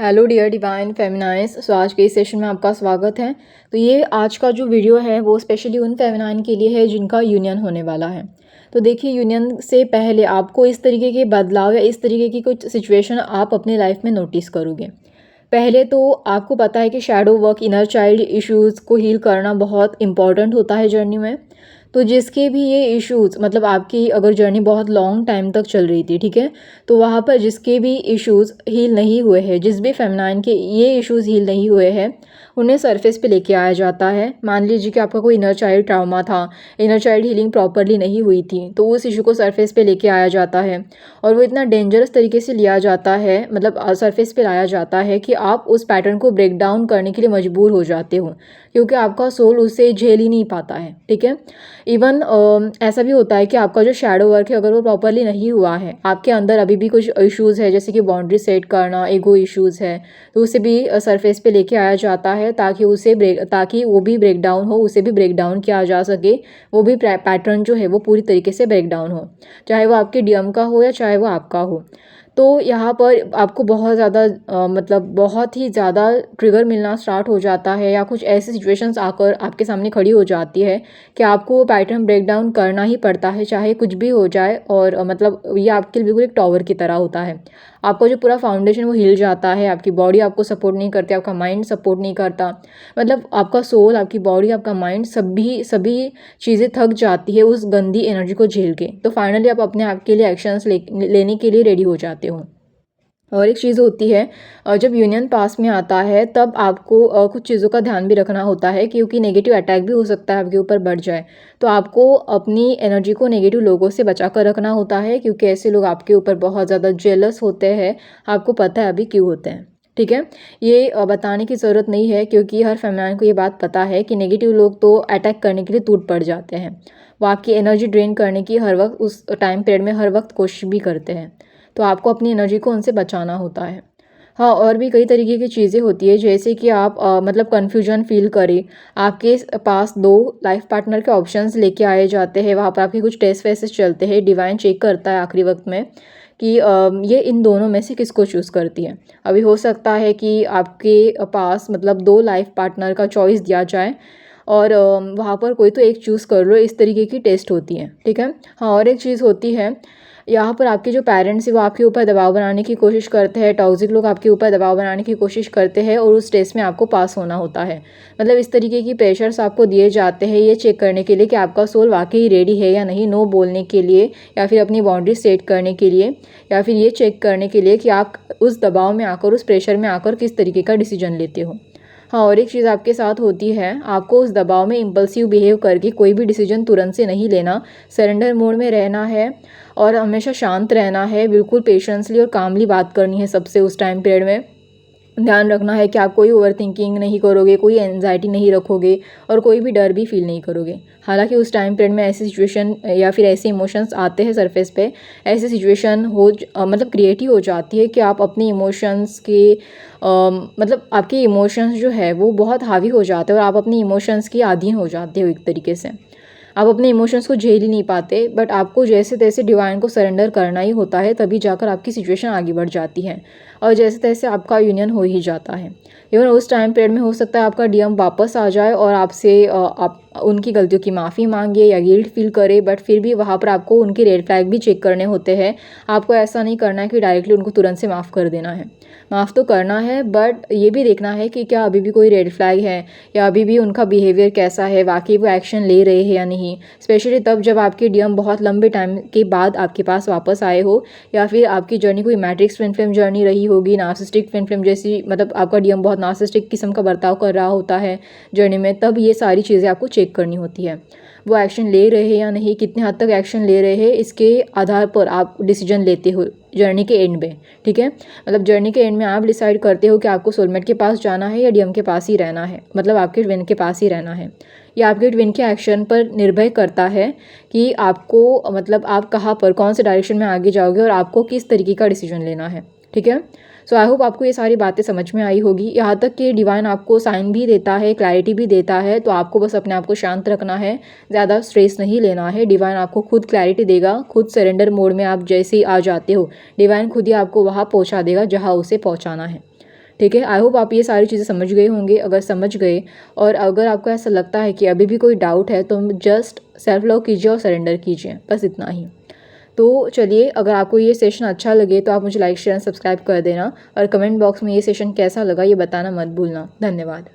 Hello dear divine feminise. So आज के इस सेशन में आपका स्वागत है। तो ये आज का जो वीडियो है वो स्पेशली उन फेमिनाइन के लिए है जिनका यूनियन होने वाला है। तो देखिए, यूनियन से पहले आपको इस तरीके के बदलाव या इस तरीके की कुछ सिचुएशन आप अपनी लाइफ में नोटिस करोगे। पहले तो आपको पता है कि shadow work, inner child issues को हील करना बहुत इंपॉर्टेंट होता है जर्नी में। तो जिसके भी ये इश्यूज़, मतलब आपकी अगर जर्नी बहुत लॉन्ग टाइम तक चल रही थी, ठीक है, तो वहाँ पर जिसके भी इश्यूज़ हील नहीं हुए हैं, जिस भी फेमिनाइन के ये इश्यूज़ हील नहीं हुए हैं, उन्हें सरफेस पे लेके आया जाता है। मान लीजिए कि आपका कोई इनर चाइल्ड ट्रामा था, इनर चाइल्ड हीलिंग प्रॉपरली नहीं हुई थी, तो उस इशू को सरफेस पे लेके आया जाता है। और वो इतना डेंजरस तरीके से लिया जाता है, मतलब सरफेस पे लाया जाता है कि आप उस पैटर्न को ब्रेक डाउन करने के लिए मजबूर हो जाते हो, क्योंकि आपका सोल उसे झेल ही नहीं पाता है। ठीक है, इवन ऐसा भी होता है कि आपका जो शैडो वर्क है, अगर वो प्रॉपरली नहीं हुआ है, आपके अंदर अभी भी कुछ इश्यूज़ है, जैसे कि बाउंड्री सेट करना, ईगो इश्यूज़ है, तो उसे भी सरफेस पे लेके आया जाता है ताकि वो भी ब्रेक डाउन हो, उसे भी ब्रेक डाउन किया जा सके, वो भी पैटर्न जो है वो पूरी तरीके से ब्रेक डाउन हो, चाहे वो आपके डीएम का हो या चाहे वो आपका हो। तो यहाँ पर आपको बहुत ज़्यादा मतलब बहुत ही ज़्यादा ट्रिगर मिलना स्टार्ट हो जाता है, या कुछ ऐसी सिचुएशंस आकर आपके सामने खड़ी हो जाती है कि आपको वो पैटर्न ब्रेक डाउन करना ही पड़ता है, चाहे कुछ भी हो जाए। और मतलब ये आपके लिए बिल्कुल एक टॉवर की तरह होता है। आपका जो पूरा फाउंडेशन वो हिल जाता है, आपकी बॉडी आपको सपोर्ट नहीं करती, आपका माइंड सपोर्ट नहीं करता, मतलब आपका सोल, आपकी बॉडी, आपका माइंड, सभी चीज़ें थक जाती है उस गंदी एनर्जी को झेल के। तो फाइनली आप अपने आप के लिए एक्शंस लेने के लिए रेडी हो जाते हो। और एक चीज़ होती है, जब यूनियन पास में आता है तब आपको कुछ चीज़ों का ध्यान भी रखना होता है, क्योंकि नेगेटिव अटैक भी हो सकता है आपके ऊपर बढ़ जाए। तो आपको अपनी एनर्जी को नेगेटिव लोगों से बचा कर रखना होता है, क्योंकि ऐसे लोग आपके ऊपर बहुत ज़्यादा जेलस होते हैं। आपको पता है अभी क्यों होते हैं। ठीक है, ये बताने की ज़रूरत नहीं है, क्योंकि हर फेमिनाइन को ये बात पता है कि नेगेटिव लोग तो अटैक करने के लिए टूट पड़ जाते हैं। वो आपकी एनर्जी ड्रेन करने की हर वक्त, उस टाइम पीरियड में हर वक्त कोशिश भी करते हैं। तो आपको अपनी एनर्जी को उनसे बचाना होता है। हाँ, और भी कई तरीके की चीज़ें होती है, जैसे कि आप मतलब कन्फ्यूजन फील करें, आपके पास 2 लाइफ पार्टनर के ऑप्शंस लेके आए जाते हैं, वहाँ पर आपके कुछ टेस्ट वेसेस चलते हैं, डिवाइन चेक करता है आखिरी वक्त में कि ये इन दोनों में से किसको चूज़ करती है। अभी हो सकता है कि आपके पास मतलब 2 लाइफ पार्टनर का चॉइस दिया जाए, और वहाँ पर कोई तो एक चूज़ कर लो, इस तरीके की टेस्ट होती है। ठीक है, हाँ, और एक चीज़ होती है, यहाँ पर आपके जो पेरेंट्स हैं वो आपके ऊपर दबाव बनाने की कोशिश करते हैं, टॉक्सिक लोग आपके ऊपर दबाव बनाने की कोशिश करते हैं, और उस टेस्ट में आपको पास होना होता है। मतलब इस तरीके की प्रेशर्स आपको दिए जाते हैं ये चेक करने के लिए कि आपका सोल वाकई रेडी है या नहीं, नो बोलने के लिए, या फिर अपनी बाउंड्री सेट करने के लिए, या फिर ये चेक करने के लिए कि आप उस दबाव में आकर, उस प्रेशर में आकर किस तरीके का डिसीजन लेते हो। हाँ, और एक चीज़ आपके साथ होती है, आपको उस दबाव में इम्पल्सिव बिहेव करके कोई भी डिसीजन तुरंत से नहीं लेना, सरेंडर मोड में रहना है, और हमेशा शांत रहना है, बिल्कुल पेशेंसली और कामली बात करनी है सबसे उस टाइम पीरियड में। ध्यान रखना है कि आप कोई ओवर थिंकिंग नहीं करोगे, कोई एंजाइटी नहीं रखोगे, और कोई भी डर भी फील नहीं करोगे। हालांकि उस टाइम पीरियड में ऐसी सिचुएशन या फिर ऐसे इमोशंस आते हैं सरफेस पे, ऐसी सिचुएशन मतलब क्रिएट ही हो जाती है कि आप अपने इमोशंस के मतलब आपके इमोशंस जो है वो बहुत हावी हो जाते हैं, और आप अपनी इमोशंस की अधीन हो जाते हो एक तरीके से। आप अपने इमोशंस को झेल ही नहीं पाते, बट आपको जैसे तैसे डिवाइन को सरेंडर करना ही होता है, तभी जाकर आपकी सिचुएशन आगे बढ़ जाती है, और जैसे तैसे आपका यूनियन हो ही जाता है। इवन उस टाइम पीरियड में हो सकता है आपका डीएम वापस आ जाए और आपसे आप उनकी गलतियों की माफ़ी मांगे या गिल्ट फील करे, बट फिर भी वहाँ पर आपको उनके रेड फ्लैग भी चेक करने होते हैं। आपको ऐसा नहीं करना है कि डायरेक्टली उनको तुरंत से माफ़ कर देना है। माफ़ तो करना है, बट ये भी देखना है कि क्या अभी भी कोई रेड फ्लैग है, या अभी भी उनका बिहेवियर कैसा है, वाकई वो एक्शन ले रहे हैं या नहीं। स्पेशली तब जब आपके डीएम बहुत लंबे टाइम के बाद आपके पास वापस आए हो, या फिर आपकी जर्नी कोई मैट्रिक्स ट्विन फ्लेम जर्नी रही होगी, नार्सिसिस्टिक ट्विन फ्लेम जैसी, मतलब आपका डीएम बहुत नार्सिसिस्टिक किस्म का बर्ताव कर रहा होता है जर्नी में, तब ये सारी चीज़ें आपको चेक करनी होती है। वो एक्शन ले रहे हैं या नहीं, कितने हद तक एक्शन ले रहे हैं, इसके आधार पर आप डिसीजन लेते हो जर्नी के एंड में। ठीक है, मतलब जर्नी के एंड में आप डिसाइड करते हो कि आपको सोलमेट के पास जाना है या डीएम के पास ही रहना है, मतलब आपके ट्विन के पास ही रहना है। या आपके ट्विन के एक्शन पर निर्भर करता है कि आपको मतलब आप कहाँ पर, कौन से डायरेक्शन में आगे जाओगे, और आपको किस तरीके का डिसीजन लेना है। ठीक है, सो आई होप आपको ये सारी बातें समझ में आई होगी। यहाँ तक कि डिवाइन आपको साइन भी देता है, क्लैरिटी भी देता है, तो आपको बस अपने आप को शांत रखना है, ज़्यादा स्ट्रेस नहीं लेना है। डिवाइन आपको खुद क्लैरिटी देगा, खुद सरेंडर मोड में आप जैसे ही आ जाते हो, डिवाइन खुद ही आपको वहाँ पहुँचा देगा जहाँ उसे पहुँचाना है। ठीक है। आई होप आप ये सारी चीज़ें समझ गए होंगे। अगर समझ गए और अगर आपको ऐसा लगता है कि अभी भी कोई डाउट है तो जस्ट सेल्फ लव कीजिए और सरेंडर कीजिए, बस इतना ही। तो चलिए, अगर आपको ये सेशन अच्छा लगे तो आप मुझे लाइक शेयर सब्सक्राइब कर देना और कमेंट बॉक्स में ये सेशन कैसा लगा ये बताना मत भूलना। धन्यवाद।